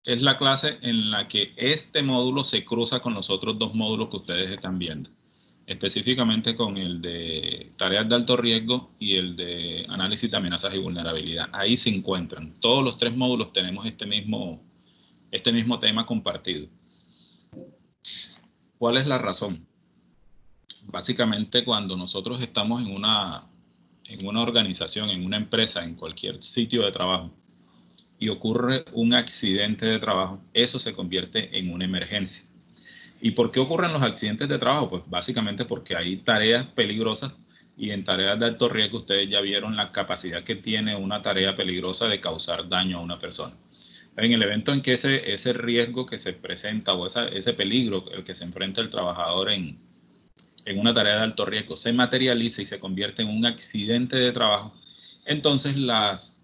es la clase en la que este módulo se cruza con los otros dos módulos que ustedes están viendo, específicamente con el de tareas de alto riesgo y el de análisis de amenazas y vulnerabilidad. Ahí se encuentran. Todos los tres módulos tenemos este mismo tema compartido. ¿Cuál es la razón? Básicamente, cuando nosotros estamos en una organización, en una empresa, en cualquier sitio de trabajo, y ocurre un accidente de trabajo, eso se convierte en una emergencia. ¿Y por qué ocurren los accidentes de trabajo? Pues básicamente porque hay tareas peligrosas, y en tareas de alto riesgo ustedes ya vieron la capacidad que tiene una tarea peligrosa de causar daño a una persona. En el evento en que ese riesgo que se presenta o ese peligro el que se enfrenta el trabajador en una tarea de alto riesgo se materializa y se convierte en un accidente de trabajo, entonces las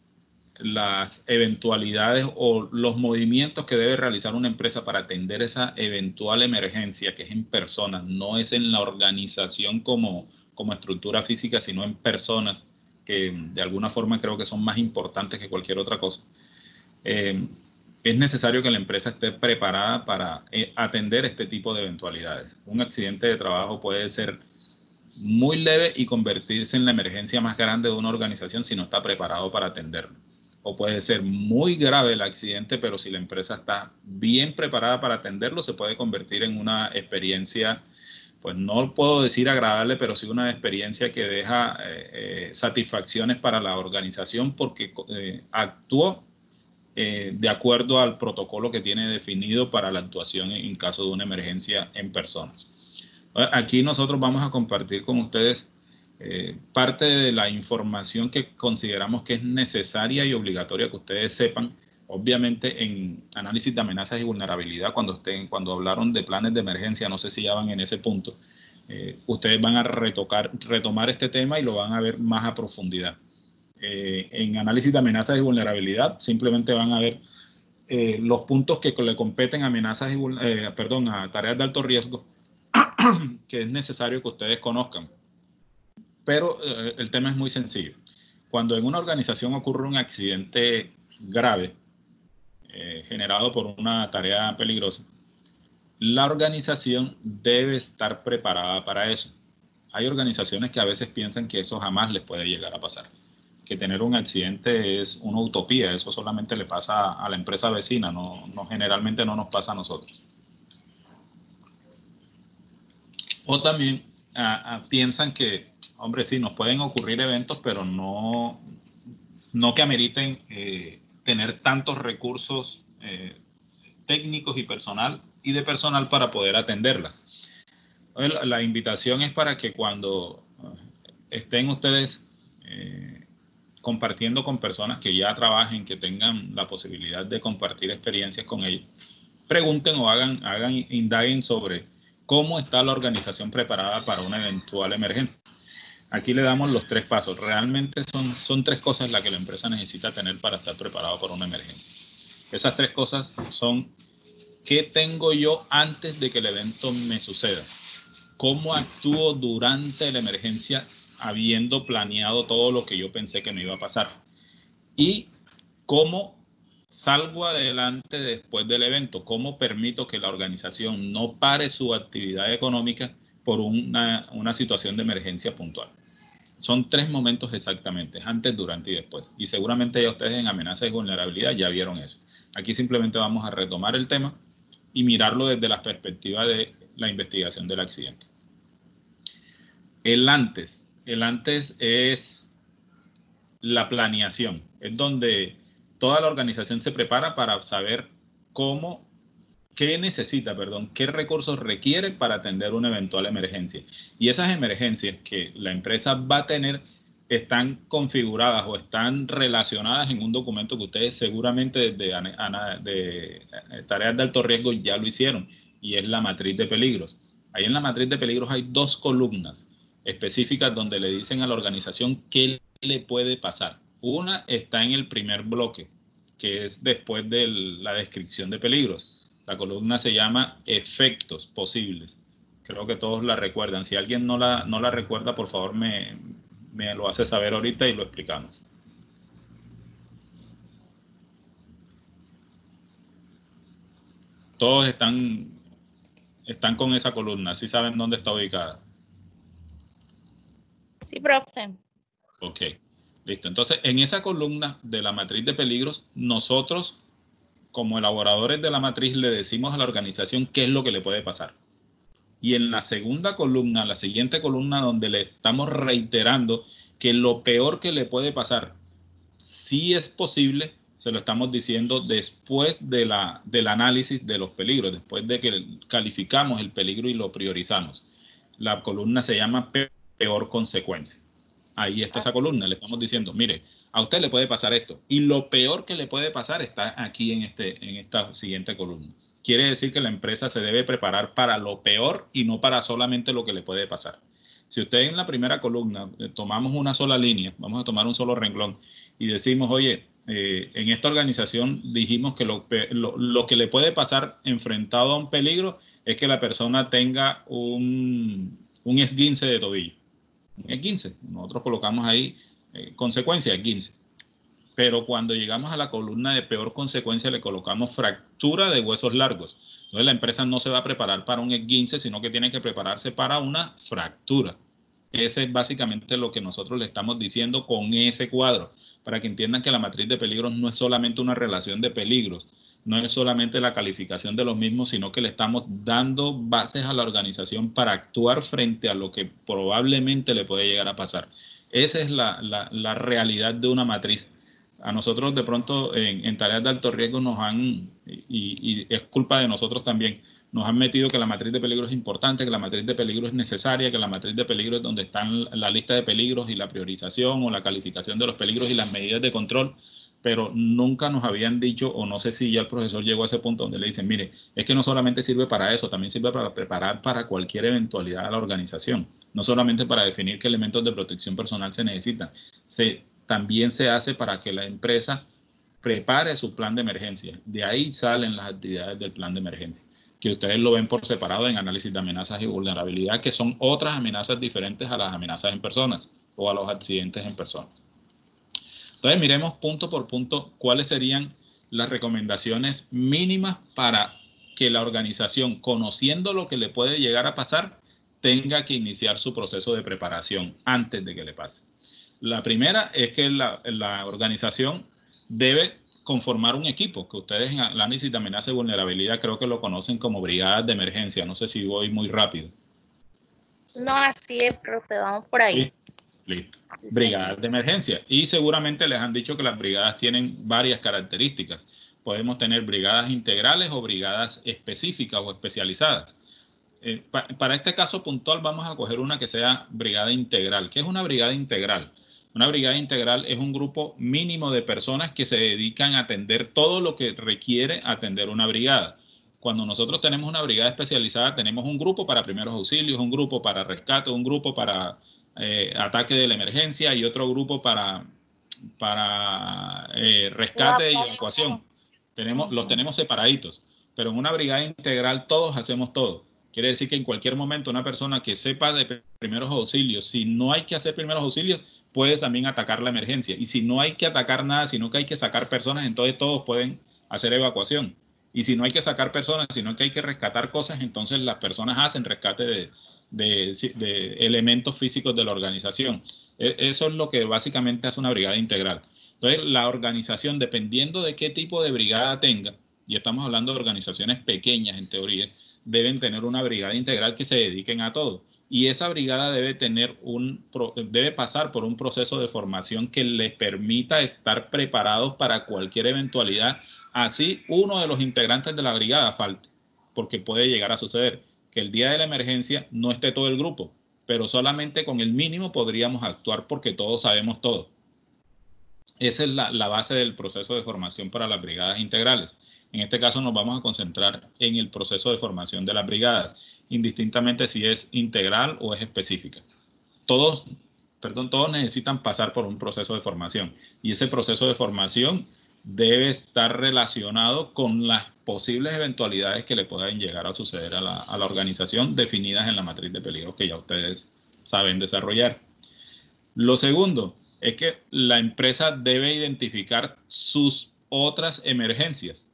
eventualidades o los movimientos que debe realizar una empresa para atender esa eventual emergencia, que es en personas, no es en la organización como estructura física, sino en personas, que de alguna forma creo que son más importantes que cualquier otra cosa. Es necesario que la empresa esté preparada para atender este tipo de eventualidades. Un accidente de trabajo puede ser muy leve y convertirse en la emergencia más grande de una organización si no está preparado para atenderlo. O puede ser muy grave el accidente, pero si la empresa está bien preparada para atenderlo, se puede convertir en una experiencia, pues no puedo decir agradable, pero sí una experiencia que deja satisfacciones para la organización, porque actuó de acuerdo al protocolo que tiene definido para la actuación en caso de una emergencia en personas. Aquí nosotros vamos a compartir con ustedes parte de la información que consideramos que es necesaria y obligatoria que ustedes sepan. Obviamente en análisis de amenazas y vulnerabilidad, cuando hablaron de planes de emergencia, no sé si ya van en ese punto, ustedes van a retomar este tema y lo van a ver más a profundidad. En análisis de amenazas y vulnerabilidad simplemente van a ver los puntos que le competen a a tareas de alto riesgo, que es necesario que ustedes conozcan. Pero el tema es muy sencillo. Cuando en una organización ocurre un accidente grave generado por una tarea peligrosa, la organización debe estar preparada para eso. Hay organizaciones que a veces piensan que eso jamás les puede llegar a pasar, que tener un accidente es una utopía, eso solamente le pasa a la empresa vecina, generalmente no nos pasa a nosotros. O también piensan que, hombre, sí, nos pueden ocurrir eventos, pero no que ameriten tener tantos recursos técnicos y de personal para poder atenderlas. La invitación es para que cuando estén ustedes compartiendo con personas que ya trabajen, que tengan la posibilidad de compartir experiencias con ellos, pregunten o indaguen sobre cómo está la organización preparada para una eventual emergencia. Aquí le damos los 3 pasos. Realmente son 3 cosas las que la empresa necesita tener para estar preparado para una emergencia. Esas 3 cosas son: ¿qué tengo yo antes de que el evento me suceda? ¿Cómo actúo durante la emergencia habiendo planeado todo lo que yo pensé que me iba a pasar? Y ¿cómo salgo adelante después del evento? ¿Cómo permito que la organización no pare su actividad económica por una situación de emergencia puntual? Son 3 momentos exactamente, antes, durante y después. Y seguramente ya ustedes en amenazas y vulnerabilidad ya vieron eso. Aquí simplemente vamos a retomar el tema y mirarlo desde la perspectiva de la investigación del accidente. El antes es la planeación, es donde toda la organización se prepara para saber qué recursos requiere para atender una eventual emergencia. Y esas emergencias que la empresa va a tener están configuradas o están relacionadas en un documento que ustedes seguramente de tareas de alto riesgo ya lo hicieron, y es la matriz de peligros. Ahí en la matriz de peligros hay 2 columnas específicas donde le dicen a la organización qué le puede pasar. Una está en el primer bloque, que es después de la descripción de peligros. La columna se llama efectos posibles. Creo que todos la recuerdan. Si alguien no la recuerda, por favor me lo hace saber ahorita y lo explicamos. Todos están con esa columna, ¿sí saben dónde está ubicada? Sí, profe. Ok, listo. Entonces, en esa columna de la matriz de peligros, nosotros, como elaboradores de la matriz, le decimos a la organización qué es lo que le puede pasar. Y en la segunda columna, la siguiente columna, donde le estamos reiterando que lo peor que le puede pasar, si es posible, se lo estamos diciendo después del análisis de los peligros, después de que calificamos el peligro y lo priorizamos. La columna se llama peor consecuencia. Ahí está esa columna, le estamos diciendo, mire, a usted le puede pasar esto, y lo peor que le puede pasar está aquí en esta siguiente columna. Quiere decir que la empresa se debe preparar para lo peor y no para solamente lo que le puede pasar. Si usted en la primera columna tomamos una sola línea, vamos a tomar un solo renglón y decimos, oye, en esta organización dijimos que lo que le puede pasar enfrentado a un peligro es que la persona tenga un esguince de tobillo. Es 15. Nosotros colocamos ahí consecuencia de 15. Pero cuando llegamos a la columna de peor consecuencia le colocamos fractura de huesos largos. Entonces la empresa no se va a preparar para un esguince, sino que tiene que prepararse para una fractura. Ese es básicamente lo que nosotros le estamos diciendo con ese cuadro, para que entiendan que la matriz de peligros no es solamente una relación de peligros, no es solamente la calificación de los mismos, sino que le estamos dando bases a la organización para actuar frente a lo que probablemente le puede llegar a pasar. Esa es la realidad de una matriz. A nosotros de pronto en tareas de alto riesgo nos han, y es culpa de nosotros también, nos han metido que la matriz de peligro es importante, que la matriz de peligro es necesaria, que la matriz de peligro es donde están la lista de peligros y la priorización o la calificación de los peligros y las medidas de control, pero nunca nos habían dicho, o no sé si ya el profesor llegó a ese punto donde le dicen, mire, es que no solamente sirve para eso, también sirve para preparar para cualquier eventualidad a la organización, no solamente para definir qué elementos de protección personal se necesitan, también se hace para que la empresa prepare su plan de emergencia. De ahí salen las actividades del plan de emergencia, que ustedes lo ven por separado en análisis de amenazas y vulnerabilidad, que son otras amenazas diferentes a las amenazas en personas o a los accidentes en personas. Entonces, miremos punto por punto cuáles serían las recomendaciones mínimas para que la organización, conociendo lo que le puede llegar a pasar, tenga que iniciar su proceso de preparación antes de que le pase. La primera es que la organización debe conformar un equipo, que ustedes en análisis de amenaza y vulnerabilidad creo que lo conocen como brigadas de emergencia. No sé si voy muy rápido. No, así es, profe, vamos por ahí. Sí, listo. Brigadas de emergencia. Y seguramente les han dicho que las brigadas tienen varias características. Podemos tener brigadas integrales o brigadas específicas o especializadas. Para este caso puntual vamos a coger una que sea brigada integral. ¿Qué es una brigada integral? Una brigada integral es un grupo mínimo de personas que se dedican a atender todo lo que requiere atender una brigada. Cuando nosotros tenemos una brigada especializada, tenemos un grupo para primeros auxilios, un grupo para rescate, un grupo para ataque de la emergencia y otro grupo para rescate y evacuación. Los tenemos separaditos, pero en una brigada integral todos hacemos todo. Quiere decir que en cualquier momento una persona que sepa de primeros auxilios, si no hay que hacer primeros auxilios, puede también atacar la emergencia. Y si no hay que atacar nada, sino que hay que sacar personas, entonces todos pueden hacer evacuación. Y si no hay que sacar personas, sino que hay que rescatar cosas, entonces las personas hacen rescate de elementos físicos de la organización. Eso es lo que básicamente hace una brigada integral. Entonces, la organización, dependiendo de qué tipo de brigada tenga, y estamos hablando de organizaciones pequeñas en teoría, deben tener una brigada integral que se dediquen a todo. Y esa brigada debe pasar por un proceso de formación que les permita estar preparados para cualquier eventualidad. Así, uno de los integrantes de la brigada falte, porque puede llegar a suceder que el día de la emergencia no esté todo el grupo, pero solamente con el mínimo podríamos actuar porque todos sabemos todo. Esa es la base del proceso de formación para las brigadas integrales. En este caso nos vamos a concentrar en el proceso de formación de las brigadas, indistintamente si es integral o es específica. Todos necesitan pasar por un proceso de formación y ese proceso de formación debe estar relacionado con las posibles eventualidades que le puedan llegar a suceder a la organización definidas en la matriz de peligros que ya ustedes saben desarrollar. Lo segundo es que la empresa debe identificar sus otras emergencias.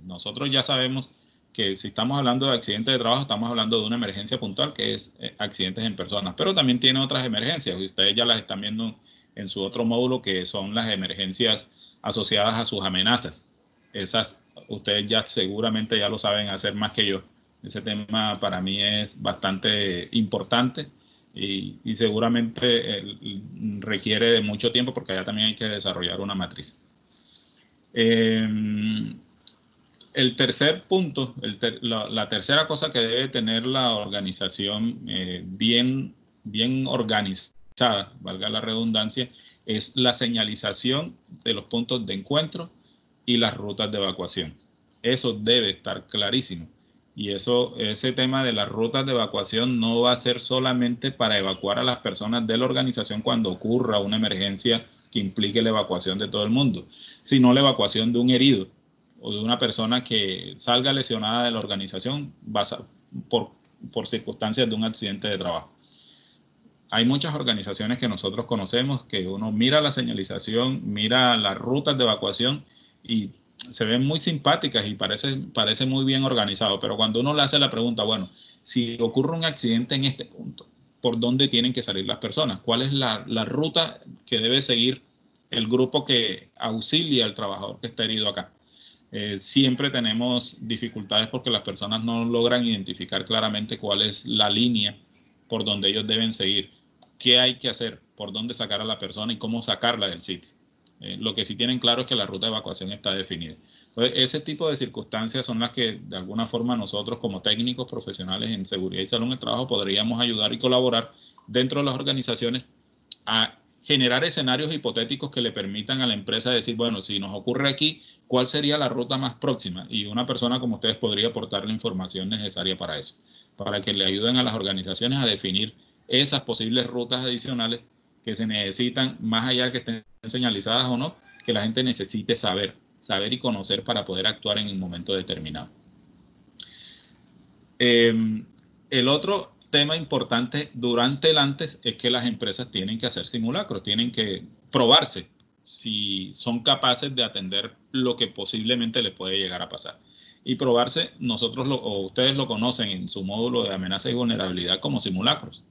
Nosotros ya sabemos que si estamos hablando de accidentes de trabajo, estamos hablando de una emergencia puntual, que es accidentes en personas, pero también tiene otras emergencias, y ustedes ya las están viendo en su otro módulo, que son las emergencias asociadas a sus amenazas. Esas ustedes ya seguramente ya lo saben hacer más que yo. Ese tema para mí es bastante importante y seguramente requiere de mucho tiempo, porque allá también hay que desarrollar una matriz. El tercer punto, la tercera cosa que debe tener la organización bien organizada, valga la redundancia, es la señalización de los puntos de encuentro y las rutas de evacuación. Eso debe estar clarísimo. Y ese tema de las rutas de evacuación no va a ser solamente para evacuar a las personas de la organización cuando ocurra una emergencia que implique la evacuación de todo el mundo, sino la evacuación de un herido o de una persona que salga lesionada de la organización por circunstancias de un accidente de trabajo. Hay muchas organizaciones que nosotros conocemos que uno mira la señalización, mira las rutas de evacuación y se ven muy simpáticas y parece muy bien organizado, pero cuando uno le hace la pregunta, bueno, si ocurre un accidente en este punto, ¿por dónde tienen que salir las personas? ¿Cuál es la ruta que debe seguir el grupo que auxilia al trabajador que está herido acá? Siempre tenemos dificultades porque las personas no logran identificar claramente cuál es la línea por donde ellos deben seguir, qué hay que hacer, por dónde sacar a la persona y cómo sacarla del sitio. Lo que sí tienen claro es que la ruta de evacuación está definida. Entonces, ese tipo de circunstancias son las que de alguna forma nosotros como técnicos profesionales en seguridad y salud en el trabajo podríamos ayudar y colaborar dentro de las organizaciones a generar escenarios hipotéticos que le permitan a la empresa decir, bueno, si nos ocurre aquí, ¿cuál sería la ruta más próxima? Y una persona como ustedes podría aportar la información necesaria para eso, para que le ayuden a las organizaciones a definir esas posibles rutas adicionales que se necesitan, más allá de que estén señalizadas o no, que la gente necesite saber y conocer para poder actuar en un momento determinado. El otro tema importante durante el antes es que las empresas tienen que hacer simulacros, tienen que probarse si son capaces de atender lo que posiblemente les puede llegar a pasar. Y probarse, o ustedes lo conocen en su módulo de amenaza y vulnerabilidad como simulacros.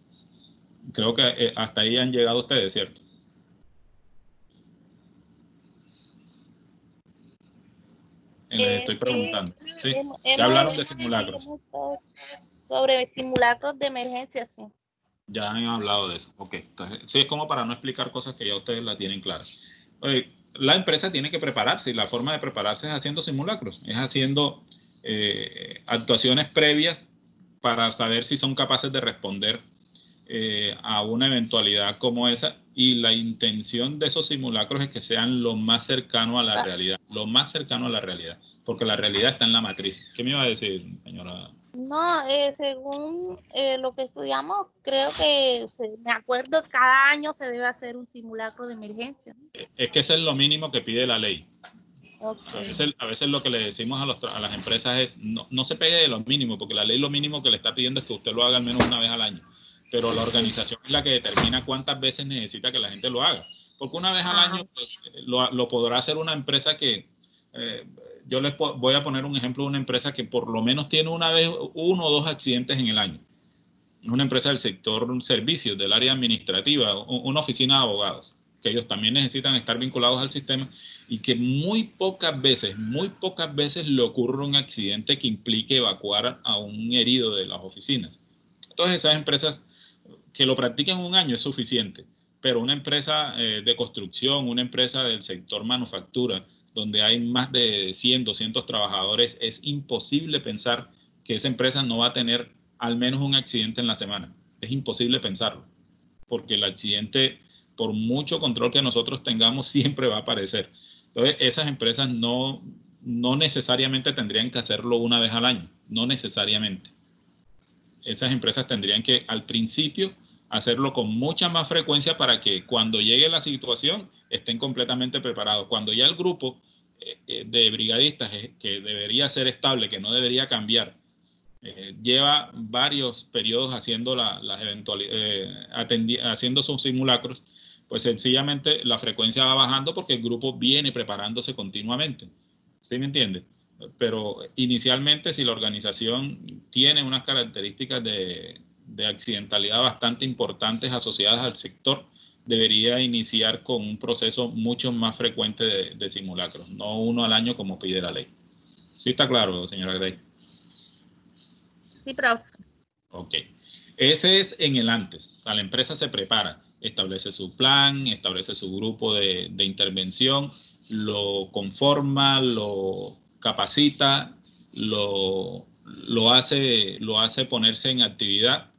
Creo que hasta ahí han llegado ustedes, ¿cierto? Les estoy preguntando. Sí, ya hablaron de simulacros. Sobre simulacros de emergencia, sí. Ya han hablado de eso. Ok, entonces sí, es como para no explicar cosas que ya ustedes la tienen claras. La empresa tiene que prepararse y la forma de prepararse es haciendo simulacros, es haciendo actuaciones previas para saber si son capaces de responder a una eventualidad como esa, y la intención de esos simulacros es que sean lo más cercano a la realidad, porque la realidad está en la matriz. ¿Qué me iba a decir, señora? No, según lo que estudiamos, creo que, me acuerdo, cada año se debe hacer un simulacro de emergencia, ¿no? Es que eso es lo mínimo que pide la ley. Okay. A veces lo que le decimos a las empresas es no se pegue de lo mínimo, porque la ley lo mínimo que le está pidiendo es que usted lo haga al menos una vez al año. Pero la organización es la que determina cuántas veces necesita que la gente lo haga. Porque una vez al año pues, lo podrá hacer una empresa que, yo les voy a poner un ejemplo de una empresa que por lo menos tiene una vez 1 o 2 accidentes en el año. Es una empresa del sector servicios, del área administrativa, una oficina de abogados, que ellos también necesitan estar vinculados al sistema y que muy pocas veces le ocurre un accidente que implique evacuar a un herido de las oficinas. Todas esas empresas que lo practiquen 1 año es suficiente, pero una empresa de construcción, una empresa del sector manufactura, donde hay más de 100, 200 trabajadores, es imposible pensar que esa empresa no va a tener al menos un accidente en la semana. Es imposible pensarlo, porque el accidente, por mucho control que nosotros tengamos, siempre va a aparecer. Entonces, esas empresas no necesariamente tendrían que hacerlo una vez al año, no necesariamente. Esas empresas tendrían que, al principio, hacerlo con mucha más frecuencia para que cuando llegue la situación estén completamente preparados. Cuando ya el grupo de brigadistas, que debería ser estable, que no debería cambiar, lleva varios periodos haciendo haciendo sus simulacros, pues sencillamente la frecuencia va bajando porque el grupo viene preparándose continuamente. ¿Sí me entiende? pero inicialmente si la organización tiene unas características de accidentalidad bastante importantes asociadas al sector, debería iniciar con un proceso mucho más frecuente de simulacros, no uno al año como pide la ley. ¿Sí está claro, señora Grey? Sí, profe. Ok. Ese es en el antes. La empresa se prepara, establece su plan, establece su grupo de intervención, lo conforma, lo capacita, lo hace ponerse en actividad,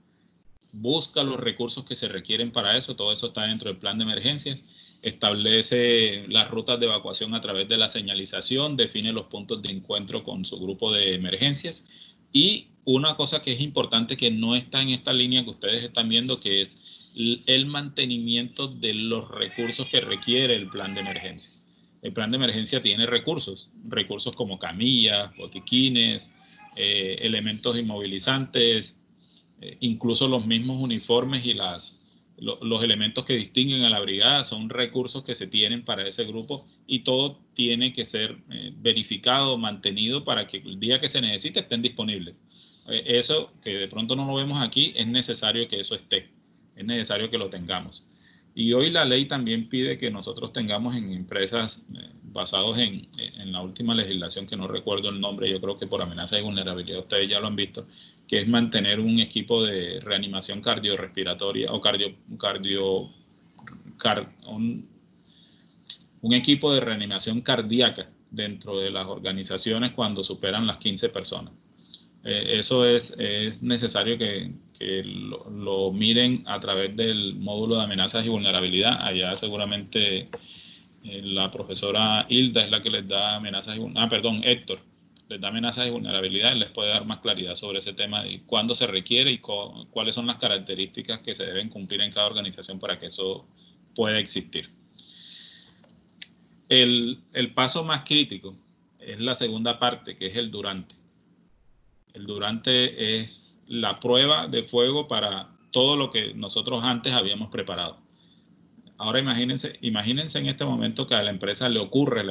busca los recursos que se requieren para eso, todo eso está dentro del plan de emergencias, establece las rutas de evacuación a través de la señalización, define los puntos de encuentro con su grupo de emergencias y una cosa que es importante que no está en esta línea que ustedes están viendo, que es el mantenimiento de los recursos que requiere el plan de emergencia. El plan de emergencia tiene recursos como camillas, botiquines, elementos inmovilizantes, incluso los mismos uniformes y los elementos que distinguen a la brigada son recursos que se tienen para ese grupo y todo tiene que ser verificado, mantenido para que el día que se necesite estén disponibles. Eso que de pronto no lo vemos aquí, es necesario que eso esté, es necesario que lo tengamos. Y hoy la ley también pide que nosotros tengamos en empresas basados en la última legislación, que no recuerdo el nombre, yo creo que por amenaza y vulnerabilidad, ustedes ya lo han visto, que es mantener un equipo de reanimación cardiorrespiratoria o un equipo de reanimación cardíaca dentro de las organizaciones cuando superan las 15 personas. Eso es necesario que lo miren a través del módulo de amenazas y vulnerabilidad. Allá seguramente la profesora Hilda es la que les da amenazas y Héctor les da amenazas y vulnerabilidad y les puede dar más claridad sobre ese tema y cuándo se requiere y cuáles son las características que se deben cumplir en cada organización para que eso pueda existir. El paso más crítico es la segunda parte, que es el durante. El durante es la prueba de fuego para todo lo que nosotros antes habíamos preparado. Ahora imagínense en este momento que a la empresa le ocurre el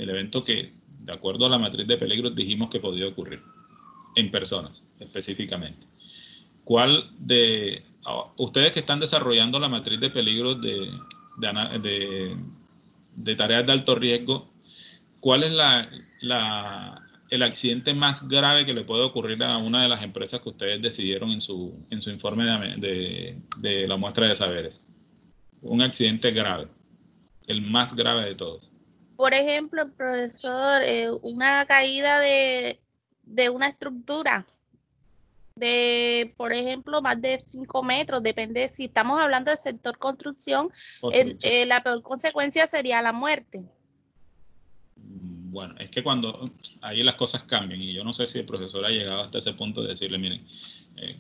evento que, de acuerdo a la matriz de peligros, dijimos que podía ocurrir en personas específicamente. Ustedes que están desarrollando la matriz de peligros de tareas de alto riesgo, ¿cuál es el accidente más grave que le puede ocurrir a una de las empresas que ustedes decidieron en su informe de la muestra de saberes? Un accidente grave, el más grave de todos. Por ejemplo, profesor, una caída de una estructura de, por ejemplo, más de 5 metros, depende, si estamos hablando del sector construcción. La peor consecuencia sería la muerte. Bueno, es que cuando ahí las cosas cambian y yo no sé si el profesor ha llegado hasta ese punto de decirle, miren,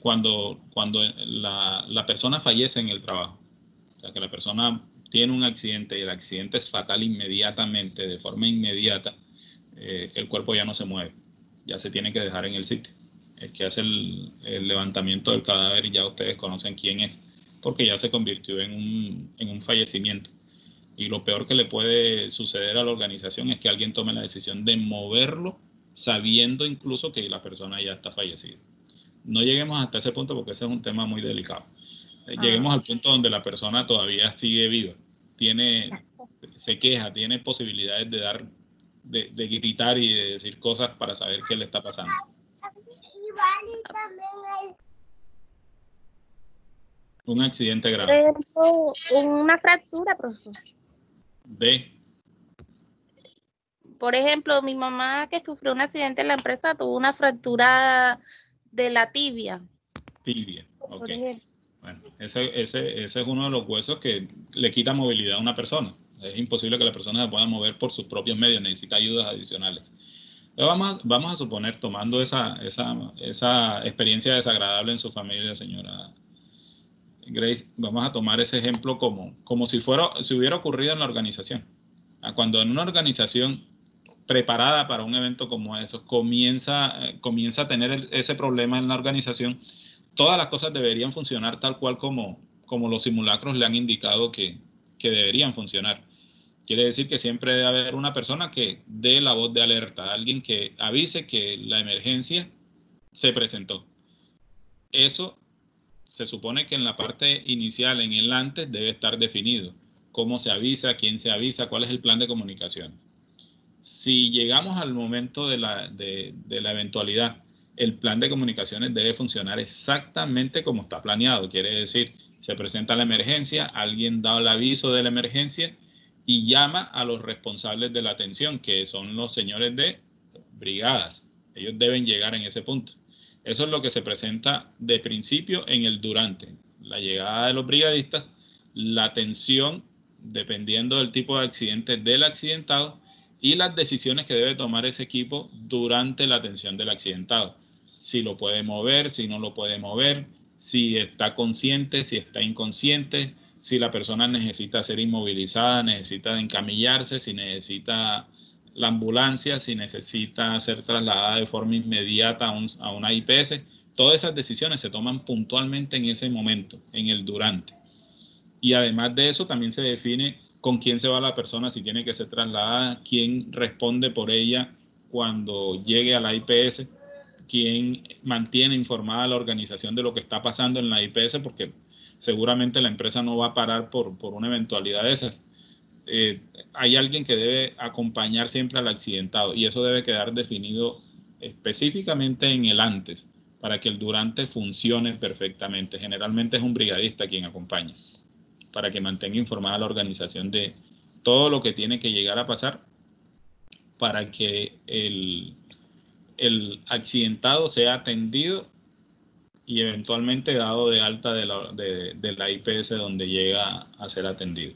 cuando la persona fallece en el trabajo, o sea, que la persona tiene un accidente y el accidente es fatal inmediatamente, de forma inmediata, el cuerpo ya no se mueve, ya se tiene que dejar en el sitio. El que hace el levantamiento del cadáver y ya ustedes conocen quién es, porque ya se convirtió en un fallecimiento. Y lo peor que le puede suceder a la organización es que alguien tome la decisión de moverlo sabiendo incluso que la persona ya está fallecida. No lleguemos hasta ese punto porque ese es un tema muy delicado. Lleguemos al punto donde la persona todavía sigue viva, se queja, tiene posibilidades de gritar y de decir cosas para saber qué le está pasando. Un accidente grave. Una fractura, profesor. Por ejemplo, mi mamá que sufrió un accidente en la empresa tuvo una fractura de la tibia. Tibia, ok. Bueno, ese es uno de los huesos que le quita movilidad a una persona. Es imposible que la persona se pueda mover por sus propios medios, necesita ayudas adicionales. Pero vamos a suponer, tomando esa experiencia desagradable en su familia, señora Grace, vamos a tomar ese ejemplo como si hubiera ocurrido en la organización. Cuando en una organización preparada para un evento como eso comienza a tener ese problema en la organización, todas las cosas deberían funcionar tal cual como los simulacros le han indicado que deberían funcionar. Quiere decir que siempre debe haber una persona que dé la voz de alerta, alguien que avise que la emergencia se presentó. Eso se supone que en la parte inicial, en el antes, debe estar definido. Cómo se avisa, quién se avisa, cuál es el plan de comunicaciones. Si llegamos al momento de la eventualidad, el plan de comunicaciones debe funcionar exactamente como está planeado. Quiere decir, se presenta la emergencia, alguien da el aviso de la emergencia y llama a los responsables de la atención, que son los señores de brigadas. Ellos deben llegar en ese punto. Eso es lo que se presenta de principio en el durante. La llegada de los brigadistas, la atención, dependiendo del tipo de accidente del accidentado, y las decisiones que debe tomar ese equipo durante la atención del accidentado. Si lo puede mover, si no lo puede mover, si está consciente, si está inconsciente, si la persona necesita ser inmovilizada, necesita encamillarse, si necesita la ambulancia, si necesita ser trasladada de forma inmediata a una IPS. Todas esas decisiones se toman puntualmente en ese momento, en el durante. Y además de eso, también se define con quién se va la persona, si tiene que ser trasladada, quién responde por ella cuando llegue a la IPS, quién mantiene informada a la organización de lo que está pasando en la IPS, porque seguramente la empresa no va a parar por una eventualidad de esas. Hay alguien que debe acompañar siempre al accidentado y eso debe quedar definido específicamente en el antes para que el durante funcione perfectamente. Generalmente es un brigadista quien acompaña para que mantenga informada a la organización de todo lo que tiene que llegar a pasar para que el accidentado sea atendido y eventualmente dado de alta de la IPS donde llega a ser atendido.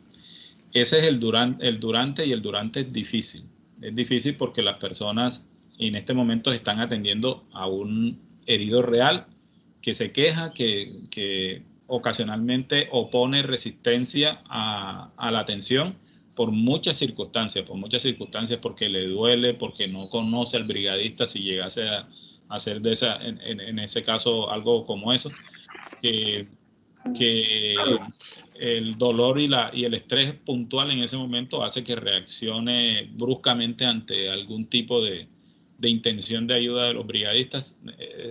Ese es el durante y el durante es difícil. Es difícil porque las personas en este momento están atendiendo a un herido real que se queja, que ocasionalmente opone resistencia a la atención por muchas circunstancias, porque le duele, porque no conoce al brigadista si llegase a hacer en ese caso algo como eso, que el dolor y el estrés puntual en ese momento hace que reaccione bruscamente ante algún tipo de intención de ayuda de los brigadistas.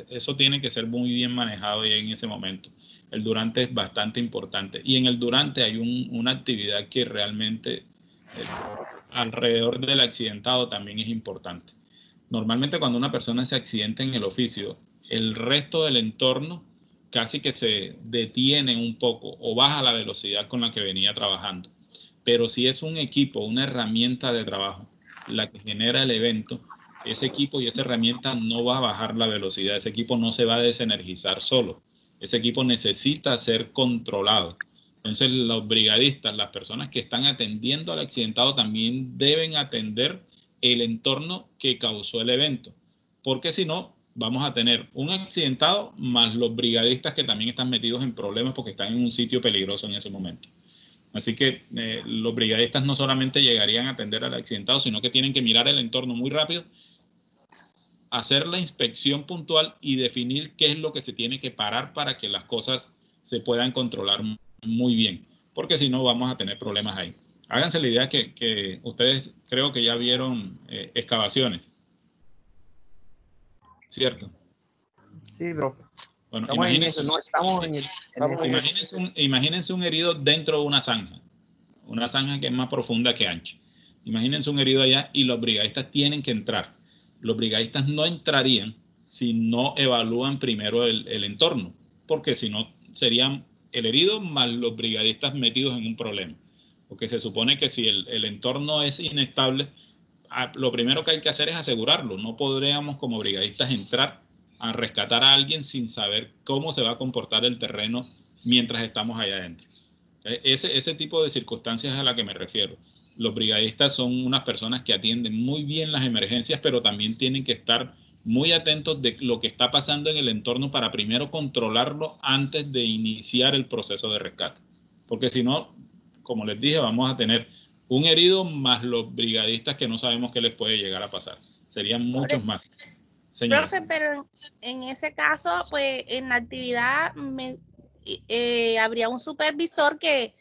Eso tiene que ser muy bien manejado ya en ese momento. El durante es bastante importante y en el durante hay una actividad que realmente alrededor del accidentado también es importante. Normalmente cuando una persona se accidenta en el oficio, el resto del entorno casi que se detiene un poco o baja la velocidad con la que venía trabajando. Pero si es un equipo, una herramienta de trabajo, la que genera el evento, ese equipo y esa herramienta no va a bajar la velocidad, ese equipo no se va a desenergizar solo, ese equipo necesita ser controlado. Entonces los brigadistas, las personas que están atendiendo al accidentado también deben atender el entorno que causó el evento, porque si no, vamos a tener un accidentado más los brigadistas que también están metidos en problemas porque están en un sitio peligroso en ese momento. Así que los brigadistas no solamente llegarían a atender al accidentado, sino que tienen que mirar el entorno muy rápido, hacer la inspección puntual y definir qué es lo que se tiene que parar para que las cosas se puedan controlar muy bien, porque si no vamos a tener problemas ahí. Háganse la idea que ustedes creo que ya vieron excavaciones, ¿cierto? Sí, bro. Bueno, imagínense un herido dentro de una zanja que es más profunda que ancha. Imagínense un herido allá y los brigadistas tienen que entrar. Los brigadistas no entrarían si no evalúan primero el entorno, porque si no serían el herido más los brigadistas metidos en un problema. Porque se supone que si el entorno es inestable, lo primero que hay que hacer es asegurarlo. No podríamos como brigadistas entrar a rescatar a alguien sin saber cómo se va a comportar el terreno mientras estamos allá adentro. Ese tipo de circunstancias es a la que me refiero. Los brigadistas son unas personas que atienden muy bien las emergencias, pero también tienen que estar muy atentos de lo que está pasando en el entorno para primero controlarlo antes de iniciar el proceso de rescate. Porque si no, como les dije, vamos a tener un herido más los brigadistas que no sabemos qué les puede llegar a pasar. Serían muchos más. Señora. Profe, pero en ese caso, pues en la actividad habría un supervisor que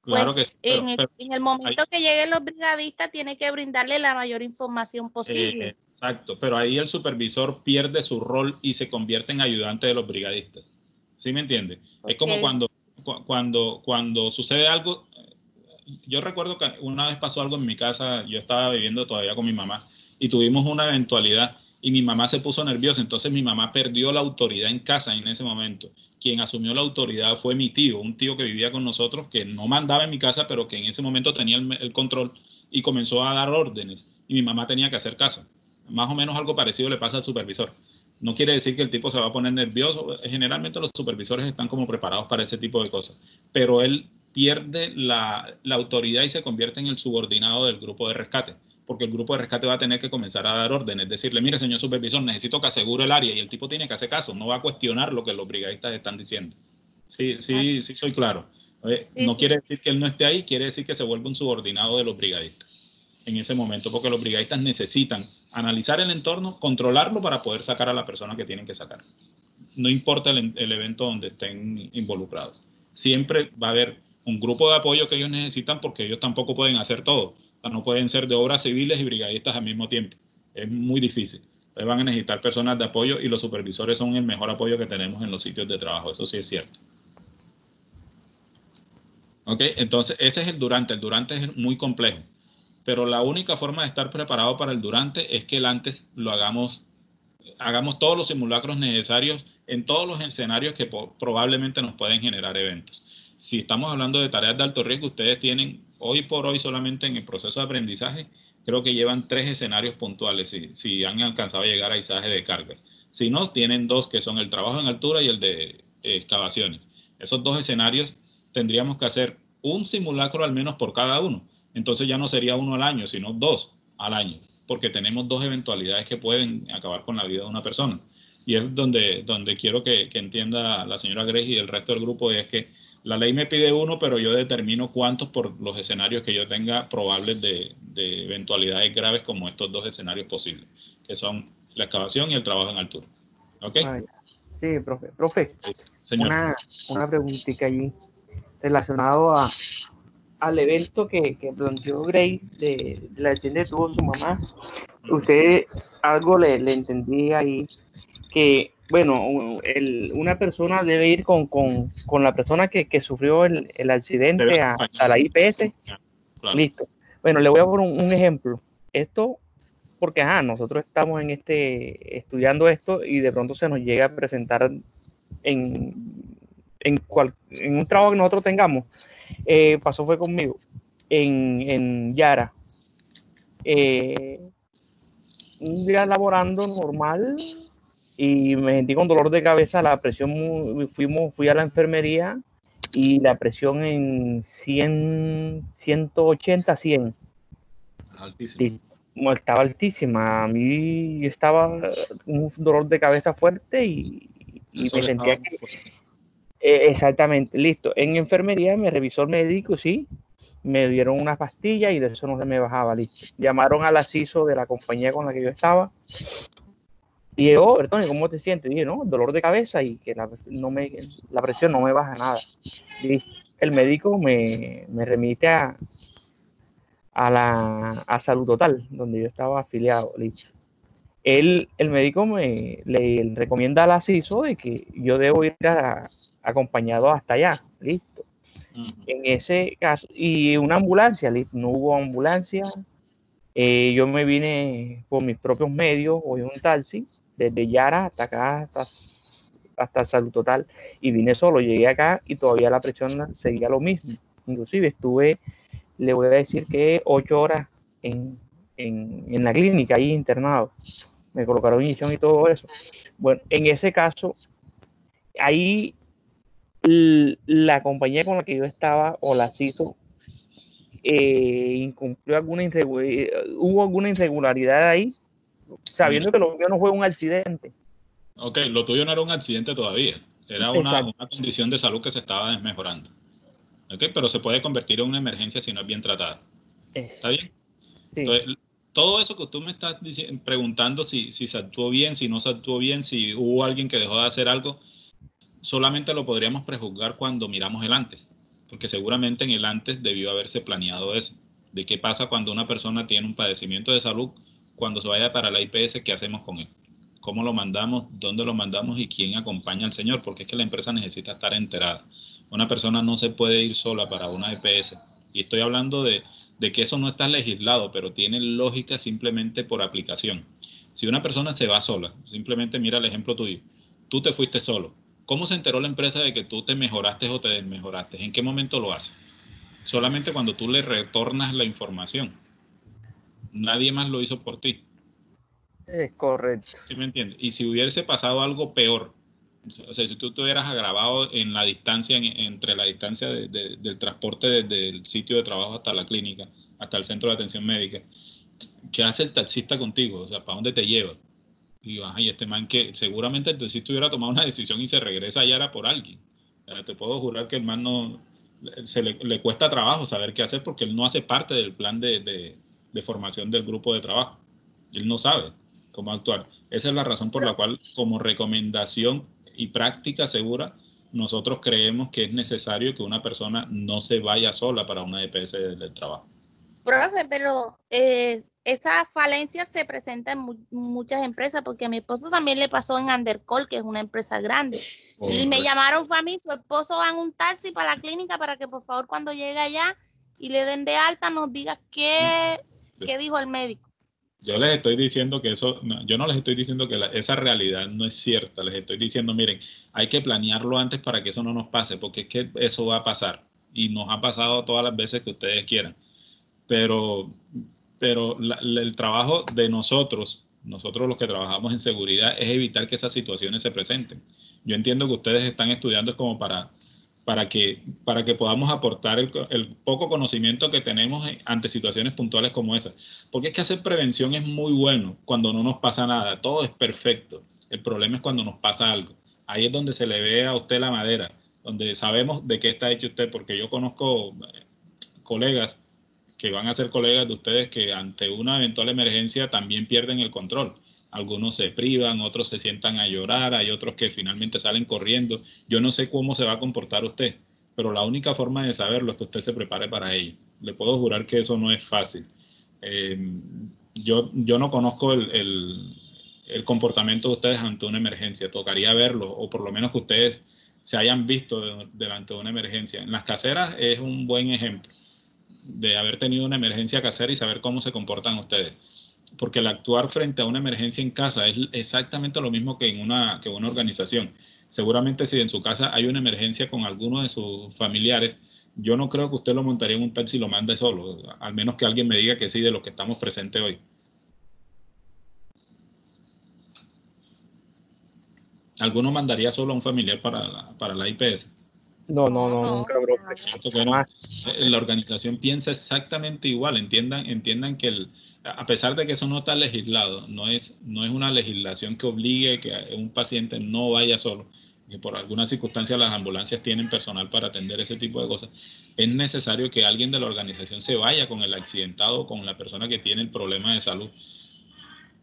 Claro pues que sí, en el momento que lleguen los brigadistas, tiene que brindarle la mayor información posible. Exacto, pero ahí el supervisor pierde su rol y se convierte en ayudante de los brigadistas. ¿Sí me entiende? Okay. Es como cuando sucede algo. Yo recuerdo que una vez pasó algo en mi casa, yo estaba viviendo todavía con mi mamá y tuvimos una eventualidad y mi mamá se puso nerviosa, entonces mi mamá perdió la autoridad en casa en ese momento. Quien asumió la autoridad fue mi tío, un tío que vivía con nosotros, que no mandaba en mi casa, pero que en ese momento tenía el control y comenzó a dar órdenes y mi mamá tenía que hacer caso. Más o menos algo parecido le pasa al supervisor. No quiere decir que el tipo se va a poner nervioso, generalmente los supervisores están como preparados para ese tipo de cosas, pero él pierde la autoridad y se convierte en el subordinado del grupo de rescate, porque el grupo de rescate va a tener que comenzar a dar órdenes, decirle, mire señor supervisor, necesito que asegure el área, y el tipo tiene que hacer caso, no va a cuestionar lo que los brigadistas están diciendo. Sí, soy claro. No quiere decir que él no esté ahí, quiere decir que se vuelve un subordinado de los brigadistas en ese momento, porque los brigadistas necesitan analizar el entorno, controlarlo para poder sacar a la persona que tienen que sacar. No importa el evento donde estén involucrados. Siempre va a haber un grupo de apoyo que ellos necesitan porque ellos tampoco pueden hacer todo. O sea, no pueden ser de obras civiles y brigadistas al mismo tiempo. Es muy difícil. Entonces van a necesitar personas de apoyo y los supervisores son el mejor apoyo que tenemos en los sitios de trabajo. Eso sí es cierto. ¿Ok? Entonces ese es el durante. El durante es muy complejo. Pero la única forma de estar preparado para el durante es que el antes lo hagamos todos los simulacros necesarios en todos los escenarios que probablemente nos pueden generar eventos. Si estamos hablando de tareas de alto riesgo, ustedes tienen hoy por hoy solamente en el proceso de aprendizaje, creo que llevan 3 escenarios puntuales si han alcanzado a llegar a izaje de cargas. Si no, tienen 2 que son el trabajo en altura y el de excavaciones. Esos 2 escenarios tendríamos que hacer un simulacro al menos por cada uno. Entonces ya no sería 1 al año, sino 2 al año, porque tenemos 2 eventualidades que pueden acabar con la vida de una persona. Y es donde quiero que entienda la señora Grace y el resto del grupo, es que la ley me pide 1, pero yo determino cuántos por los escenarios que yo tenga probables de eventualidades graves como estos 2 escenarios posibles, que son la excavación y el trabajo en altura. ¿Ok? Sí, profe. Profe, sí, señor. Una preguntita allí relacionado al evento que planteó Grace del accidente que tuvo su mamá. Usted algo le entendí ahí, que bueno, una persona debe ir con la persona que sufrió el accidente a la IPS. Claro. Listo. Bueno, le voy a poner un ejemplo. Esto porque nosotros estamos estudiando esto y de pronto se nos llega a presentar en un trabajo que nosotros tengamos. Pasó fue conmigo en Yara. Un día laborando normal y me sentí con dolor de cabeza, la presión, fui a la enfermería y la presión en 100, 180, 100. Altísima. Estaba altísima. A mí estaba un dolor de cabeza fuerte y me sentía que... exactamente, listo. En enfermería me revisó el médico, sí, me dieron unas pastillas y de eso no se me bajaba, listo. Llamaron al ASISO de la compañía con la que yo estaba y llegó, Bertoni, ¿cómo te sientes? Y dije, no, dolor de cabeza y que la presión no me baja nada. Y el médico me remite a Salud Total, donde yo estaba afiliado, listo. El médico le recomienda al ASISO de que yo debo ir acompañado hasta allá, listo. En ese caso, y una ambulancia, listo, no hubo ambulancia. Yo me vine por mis propios medios, o en un taxi, desde Yara hasta acá, hasta Salud Total, y vine solo, llegué acá y todavía la presión seguía lo mismo. Inclusive estuve, le voy a decir que 8 horas en la clínica ahí internado. Me colocaron inyección y todo eso. Bueno, en ese caso, ahí la compañía con la que yo estaba, o la CISO, incumplió hubo alguna irregularidad ahí, sabiendo que lo mío no fue un accidente. Ok, lo tuyo no era un accidente todavía, era una condición de salud que se estaba desmejorando. Ok, pero se puede convertir en una emergencia si no es bien tratada. ¿Está bien? Sí. Entonces, todo eso que tú me estás preguntando, si se actuó bien, si no se actuó bien, si hubo alguien que dejó de hacer algo, solamente lo podríamos prejuzgar cuando miramos el antes. porque seguramente en el antes debió haberse planeado eso, de qué pasa cuando una persona tiene un padecimiento de salud, cuando se vaya para la IPS, ¿qué hacemos con él? ¿Cómo lo mandamos? ¿Dónde lo mandamos? ¿Y quién acompaña al señor? Porque es que la empresa necesita estar enterada. Una persona no se puede ir sola para una EPS. Y estoy hablando de que eso no está legislado, pero tiene lógica simplemente por aplicación. Si una persona se va sola, simplemente mira el ejemplo tuyo, tú te fuiste solo. ¿Cómo se enteró la empresa de que tú te mejoraste o te desmejoraste? ¿En qué momento lo hace? Solamente cuando tú le retornas la información. Nadie más lo hizo por ti. Es correcto. ¿Sí me entiendes? Y si hubiese pasado algo peor, o sea, si tú te hubieras agravado en la distancia, entre la distancia del transporte desde el sitio de trabajo hasta la clínica, hasta el centro de atención médica, ¿qué hace el taxista contigo? O sea, ¿para dónde te lleva? Y ay, este man que seguramente el taxista hubiera tomado una decisión y se regresa allá era por alguien. O sea, te puedo jurar que el man no, le cuesta trabajo saber qué hacer porque él no hace parte del plan de formación del grupo de trabajo. Él no sabe cómo actuar. Esa es la razón por la cual, como recomendación y práctica segura, nosotros creemos que es necesario que una persona no se vaya sola para una EPS del trabajo. Profe, pero esa falencia se presenta en muchas empresas, porque a mi esposo también le pasó en Undercall, que es una empresa grande. Y me llamaron, fue a mí, su esposo va en un taxi para la clínica para que por favor cuando llegue allá y le den de alta nos diga qué dijo el médico. Yo les estoy diciendo que eso, no, yo no les estoy diciendo que esa realidad no es cierta, les estoy diciendo, miren, hay que planearlo antes para que eso no nos pase, porque es que eso va a pasar y nos ha pasado todas las veces que ustedes quieran. Pero el trabajo de nosotros los que trabajamos en seguridad, es evitar que esas situaciones se presenten. Yo entiendo que ustedes están estudiando como para que podamos aportar el poco conocimiento que tenemos ante situaciones puntuales como esa. Porque es que hacer prevención es muy bueno cuando no nos pasa nada, todo es perfecto. El problema es cuando nos pasa algo. Ahí es donde se le ve a usted la madera, donde sabemos de qué está hecho usted, porque yo conozco colegas que van a ser colegas de ustedes que ante una eventual emergencia también pierden el control. Algunos se privan, otros se sientan a llorar, hay otros que finalmente salen corriendo. Yo no sé cómo se va a comportar usted, pero la única forma de saberlo es que usted se prepare para ello. Le puedo jurar que eso no es fácil. Yo no conozco el comportamiento de ustedes ante una emergencia. Tocaría verlo, o por lo menos que ustedes se hayan visto delante de una emergencia. En las caseras es un buen ejemplo de haber tenido una emergencia casera y saber cómo se comportan ustedes. Porque el actuar frente a una emergencia en casa es exactamente lo mismo que en una organización. Seguramente si en su casa hay una emergencia con alguno de sus familiares, yo no creo que usted lo montaría en un taxi y lo mande solo, al menos que alguien me diga que sí de los que estamos presentes hoy. ¿Alguno mandaría solo a un familiar para la IPS? No, profe. La organización piensa exactamente igual. Entiendan que a pesar de que eso no está legislado, no es una legislación que obligue que un paciente no vaya solo, que por alguna circunstancia las ambulancias tienen personal para atender ese tipo de cosas. Es necesario que alguien de la organización se vaya con el accidentado o con la persona que tiene el problema de salud,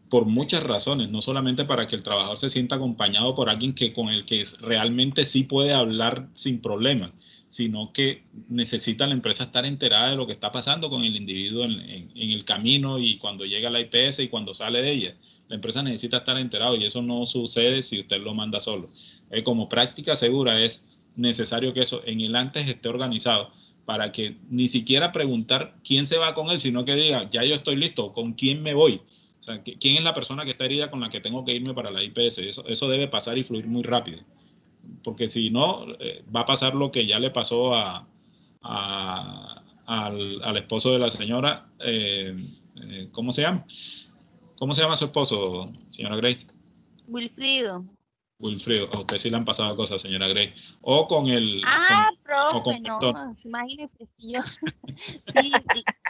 por muchas razones, no solamente para que el trabajador se sienta acompañado por alguien con el que realmente sí puede hablar sin problemas, sino que necesita la empresa estar enterada de lo que está pasando con el individuo en el camino y cuando llega a la IPS y cuando sale de ella. La empresa necesita estar enterado y eso no sucede si usted lo manda solo. Como práctica segura es necesario que eso en el antes esté organizado para que ni siquiera preguntar quién se va con él, sino que diga, ya yo estoy listo, ¿con quién me voy? O sea, ¿quién es la persona que está herida con la que tengo que irme para la IPS? Eso debe pasar y fluir muy rápido. Porque si no, va a pasar lo que ya le pasó al esposo de la señora. ¿Cómo se llama? ¿Cómo se llama su esposo, señora Grace? Wilfrido. Wilfrido, a usted sí le han pasado cosas, señora Grace. O con el... profe, no, imagínese si yo... sí,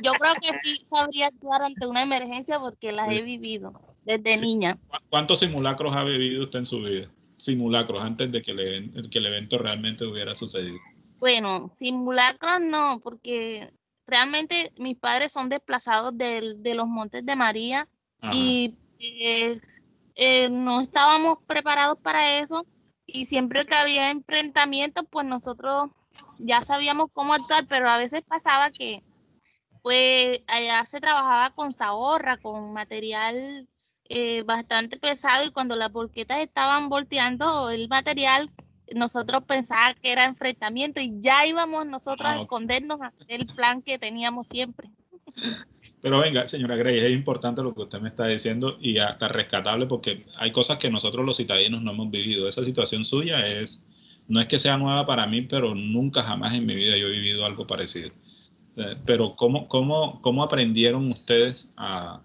yo creo que sí sabría actuar ante una emergencia porque las he vivido desde niña. ¿Cuántos simulacros ha vivido usted en su vida? Simulacros, antes de que el evento realmente hubiera sucedido. Bueno, simulacros no, porque realmente mis padres son desplazados de los Montes de María. Ajá. Y no estábamos preparados para eso y siempre que había enfrentamientos, pues nosotros ya sabíamos cómo actuar, pero a veces pasaba que pues allá se trabajaba con zahorra, con material bastante pesado, y cuando las volquetas estaban volteando el material, nosotros pensábamos que era enfrentamiento y ya íbamos nosotros a Ok. escondernos a hacer el plan que teníamos siempre. Pero venga, señora Grey, es importante lo que usted me está diciendo y hasta rescatable porque hay cosas que nosotros los citadinos no hemos vivido. Esa situación suya no es que sea nueva para mí, pero nunca jamás en mi vida yo he vivido algo parecido. Pero ¿cómo aprendieron ustedes a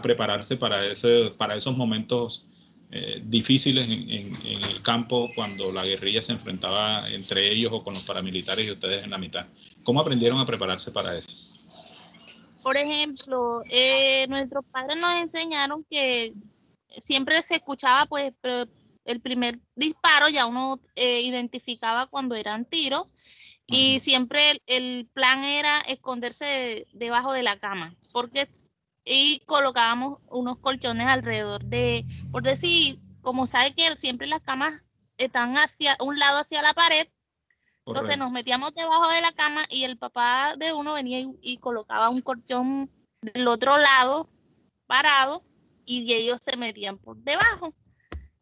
prepararse para esos momentos difíciles en el campo cuando la guerrilla se enfrentaba entre ellos o con los paramilitares y ustedes en la mitad? ¿Cómo aprendieron a prepararse para eso? Por ejemplo, nuestros padres nos enseñaron que siempre se escuchaba, pues, el primer disparo, ya uno identificaba cuando eran tiros, y siempre el plan era esconderse debajo de la cama, y colocábamos unos colchones alrededor por decir, como sabe que siempre las camas están hacia un lado, hacia la pared. Entonces Correcto. nos metíamos debajo de la cama y el papá de uno venía y colocaba un colchón del otro lado parado, y ellos se metían por debajo.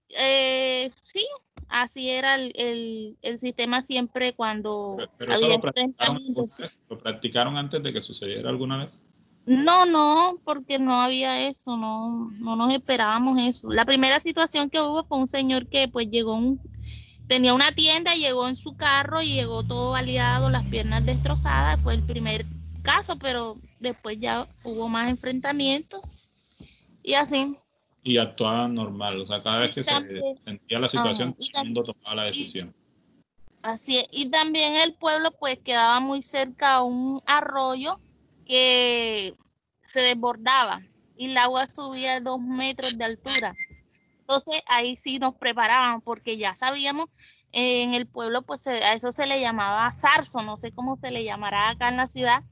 Sí, así era el sistema siempre cuando Pero eso había lo practicaron alguna enfrentamientos. vez, lo practicaron antes de que sucediera alguna vez. No, porque no había eso, no nos esperábamos eso. La primera situación que hubo fue un señor que pues tenía una tienda, llegó en su carro y llegó todo baleado, las piernas destrozadas. Fue el primer caso, pero después ya hubo más enfrentamientos y así. Y actuaban normal, o sea, cada vez Y que se también, sentía la ajá, situación, todo el mundo tomaba la y- decisión. así es. Y también el pueblo pues quedaba muy cerca a un arroyo que se desbordaba y el agua subía a 2 metros de altura. Entonces ahí sí nos preparaban porque ya sabíamos, en el pueblo pues a eso se le llamaba zarzo, no sé cómo se le llamará acá en la ciudad,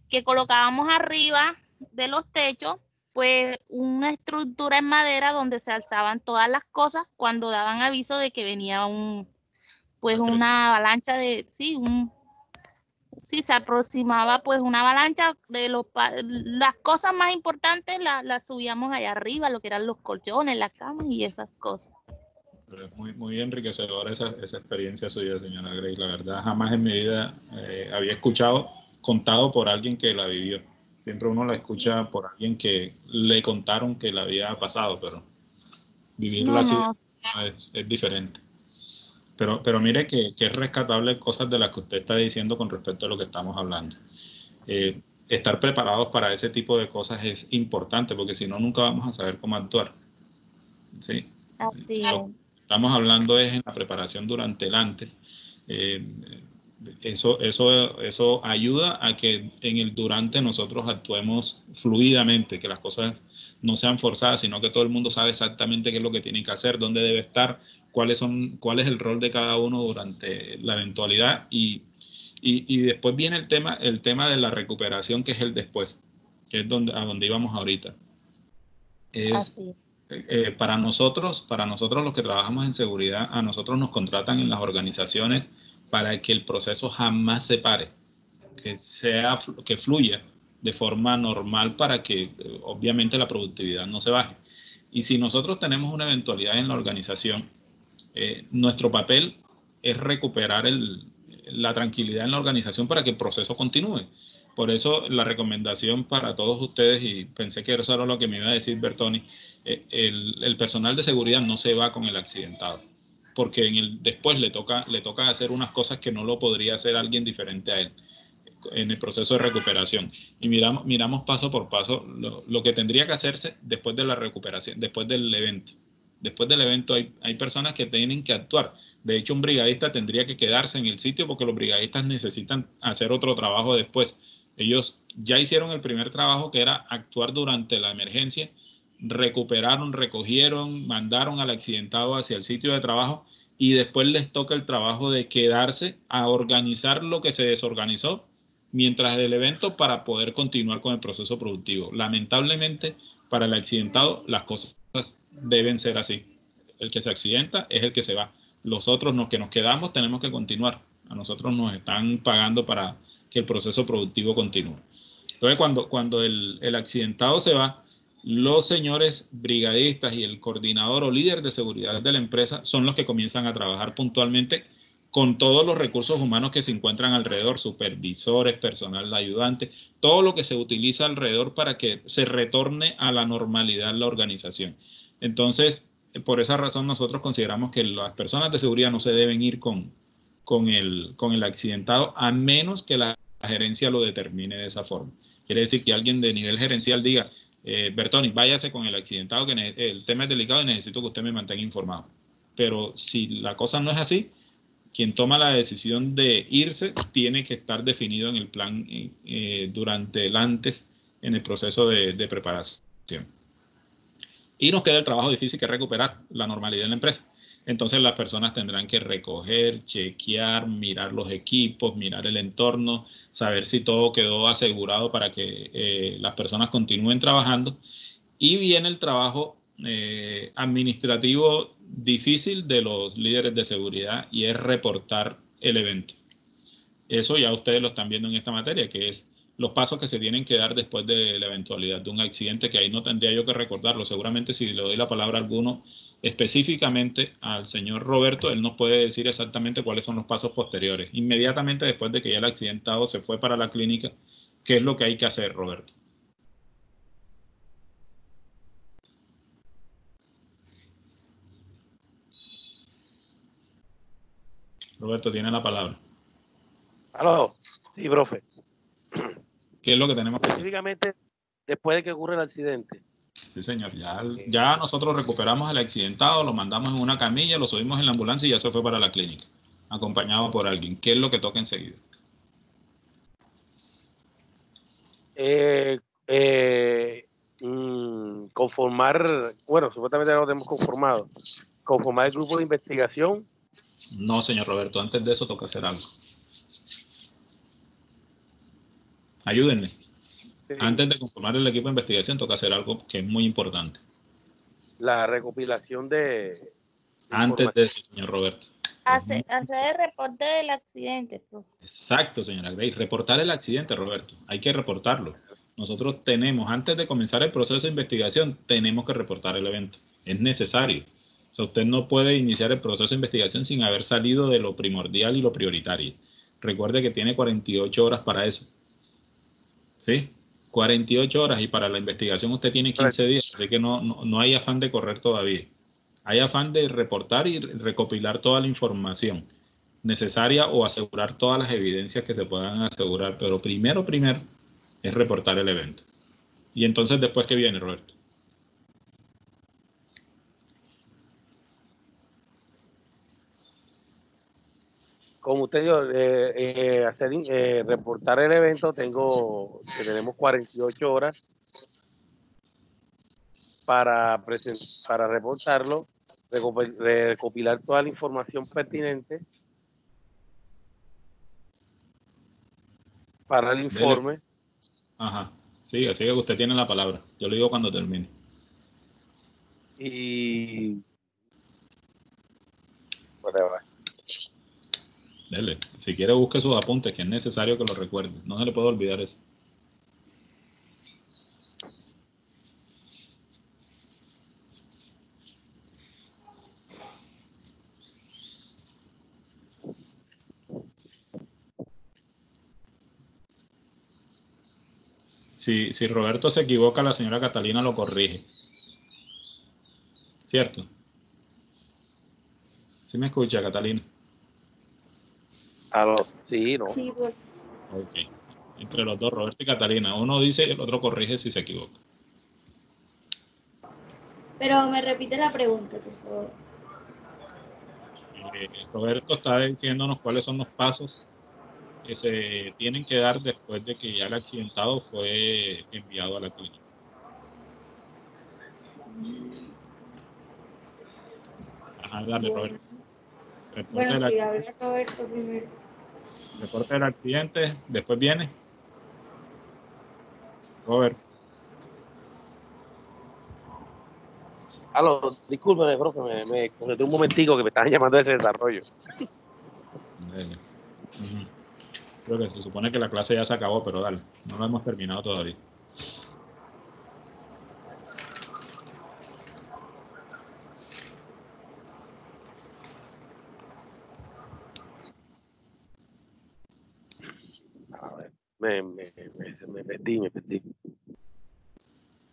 que colocábamos arriba de los techos pues una estructura en madera donde se alzaban todas las cosas cuando daban aviso de que venía pues La una avalancha sí, se aproximaba pues una avalancha de las cosas más importantes las subíamos allá arriba, lo que eran los colchones, las camas y esas cosas. Pero es muy enriquecedora esa experiencia suya, señora Grey. La verdad, jamás en mi vida había escuchado contado por alguien que la vivió. Siempre uno la escucha por alguien que le contaron que la había pasado, pero vivirla No, así no, es diferente. Pero mire que es rescatable cosas de las que usted está diciendo con respecto a lo que estamos hablando. Estar preparados para ese tipo de cosas es importante porque si no, nunca vamos a saber cómo actuar. ¿Sí? así Lo es. que estamos hablando es en la preparación durante el antes. Eh, eso ayuda a que en el durante nosotros actuemos fluidamente, que las cosas no sean forzadas, sino que todo el mundo sabe exactamente qué es lo que tiene que hacer, dónde debe estar, cuál es el rol de cada uno durante la eventualidad y después viene el tema de la recuperación, que es el después, que es a donde íbamos ahorita. Es Así es. para nosotros los que trabajamos en seguridad, a nosotros nos contratan en las organizaciones para que el proceso jamás se pare, que fluya de forma normal para que obviamente la productividad no se baje. Y si nosotros tenemos una eventualidad en la organización, nuestro papel es recuperar la tranquilidad en la organización para que el proceso continúe. Por eso la recomendación para todos ustedes, y pensé que eso era lo que me iba a decir Bertoni, el personal de seguridad no se va con el accidentado, porque después le toca hacer unas cosas que no lo podría hacer alguien diferente a él en el proceso de recuperación. Y miramos paso por paso lo que tendría que hacerse después de la recuperación, después del evento. Después del evento hay personas que tienen que actuar. De hecho, un brigadista tendría que quedarse en el sitio porque los brigadistas necesitan hacer otro trabajo después. Ellos ya hicieron el primer trabajo, que era actuar durante la emergencia, recuperaron, recogieron, mandaron al accidentado hacia el sitio de trabajo y después les toca el trabajo de quedarse a organizar lo que se desorganizó mientras el evento para poder continuar con el proceso productivo. Lamentablemente, para el accidentado, las cosas deben ser así. El que se accidenta es el que se va. Los otros, los que nos quedamos, tenemos que continuar. A nosotros nos están pagando para que el proceso productivo continúe. Entonces, cuando el accidentado se va, los señores brigadistas y el coordinador o líder de seguridad de la empresa son los que comienzan a trabajar puntualmente con todos los recursos humanos que se encuentran alrededor, supervisores, personal ayudante, todo lo que se utiliza alrededor para que se retorne a la normalidad la organización. Entonces, por esa razón nosotros consideramos que las personas de seguridad no se deben ir con el accidentado a menos que la gerencia lo determine de esa forma. Quiere decir que alguien de nivel gerencial diga, Bertoni, váyase con el accidentado, que el tema es delicado y necesito que usted me mantenga informado. Pero si la cosa no es así, quien toma la decisión de irse tiene que estar definido en el plan durante el antes, en el proceso de preparación. Y nos queda el trabajo difícil que es recuperar la normalidad en la empresa. Entonces las personas tendrán que recoger, chequear, mirar los equipos, mirar el entorno, saber si todo quedó asegurado para que las personas continúen trabajando. Y viene el trabajo administrativo difícil de los líderes de seguridad y es reportar el evento. Eso ya ustedes lo están viendo en esta materia, que es los pasos que se tienen que dar después de la eventualidad de un accidente, que ahí no tendría yo que recordarlo. Seguramente si le doy la palabra a alguno específicamente al señor Roberto, él nos puede decir exactamente cuáles son los pasos posteriores. Inmediatamente después de que ya el accidentado se fue para la clínica, ¿qué es lo que hay que hacer, Roberto? Roberto tiene la palabra. Aló, sí, profe. ¿Qué es lo que tenemos que hacer? Específicamente después de que ocurre el accidente. Sí, señor. Ya nosotros recuperamos al accidentado, lo mandamos en una camilla, lo subimos en la ambulancia y ya se fue para la clínica, acompañado por alguien. ¿Qué es lo que toca enseguida? Conformar, bueno, supuestamente ya lo tenemos conformado. Conformar el grupo de investigación. No, señor Roberto, antes de eso toca hacer algo. Ayúdenme. Sí. Antes de conformar el equipo de investigación toca hacer algo que es muy importante. La recopilación de antes de eso, señor Roberto. Hacer el reporte del accidente, profe. Exacto, señora Grace. Reportar el accidente, Roberto. Hay que reportarlo. Nosotros tenemos, antes de comenzar el proceso de investigación, tenemos que reportar el evento. Es necesario. O sea, usted no puede iniciar el proceso de investigación sin haber salido de lo primordial y lo prioritario. Recuerde que tiene 48 horas para eso. ¿Sí? 48 horas y para la investigación usted tiene 15 días, así que no hay afán de correr todavía. Hay afán de reportar y recopilar toda la información necesaria o asegurar todas las evidencias que se puedan asegurar, pero primero es reportar el evento. Y entonces después, ¿qué viene, Roberto? Como usted dijo, reportar el evento, tenemos 48 horas para reportarlo, recopilar toda la información pertinente para el informe. Ajá, sí, así que usted tiene la palabra. Yo lo digo cuando termine. Y... Dele. Si quiere, busque sus apuntes, que es necesario que lo recuerde. No se le puede olvidar eso. Si Roberto se equivoca, la señora Catalina lo corrige. ¿Cierto? ¿Sí me escucha, Catalina? Aló, sí, ¿no? Sí, pues. Ok. Entre los dos, Roberto y Catalina. Uno dice y el otro corrige si se equivoca. Pero me repite la pregunta, por favor. Roberto está diciéndonos cuáles son los pasos que se tienen que dar después de que ya el accidentado fue enviado a la clínica. Ajá, dale, Roberto. Bueno, sí, habla Roberto primero. Reporte del accidente, después viene Robert. Aló, discúlpeme, profe, me conecté un momentico que me estaban llamando de ese desarrollo. Creo que se supone que la clase ya se acabó, pero dale, no la hemos terminado todavía. A ver, me perdí.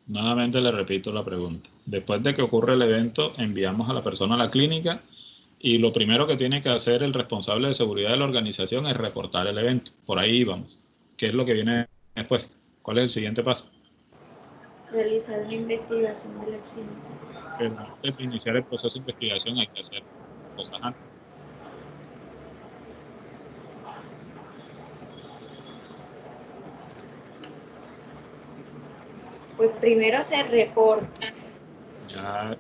Nuevamente le repito la pregunta. Después de que ocurre el evento, enviamos a la persona a la clínica y lo primero que tiene que hacer el responsable de seguridad de la organización es reportar el evento. Por ahí vamos. ¿Qué es lo que viene después? ¿Cuál es el siguiente paso? Realizar una investigación del accidente. Pero antes de iniciar el proceso de investigación hay que hacer cosas antes. Pues primero se reporta.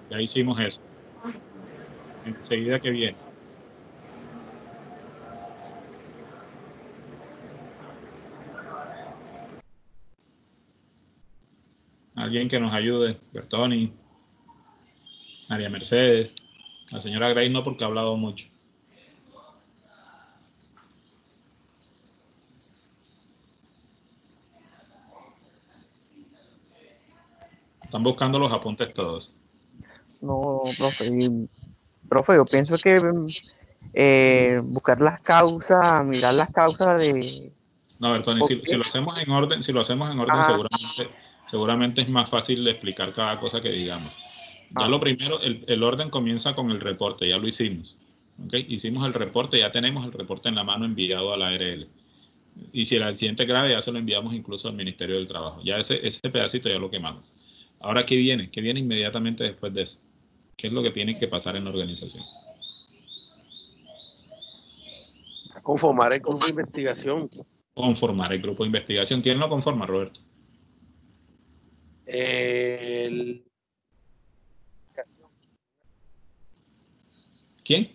Ya hicimos eso. Enseguida que viene. Alguien que nos ayude. Bertoni, María Mercedes. La señora Grace no, porque ha hablado mucho. Están buscando los apuntes todos. No, profe, yo pienso que buscar las causas, mirar las causas de... No, Bertoni, si lo hacemos en orden, seguramente es más fácil de explicar cada cosa que digamos. Ya lo primero, el orden comienza con el reporte, ya lo hicimos. ¿Okay? Hicimos el reporte, ya tenemos el reporte en la mano enviado a la ARL. Y si el accidente es grave, ya se lo enviamos incluso al Ministerio del Trabajo. Ya ese pedacito ya lo quemamos. Ahora, ¿qué viene? ¿Qué viene inmediatamente después de eso? ¿Qué es lo que tiene que pasar en la organización? Conformar el grupo de investigación. Conformar el grupo de investigación. ¿Quién lo conforma, Roberto? ¿Quién?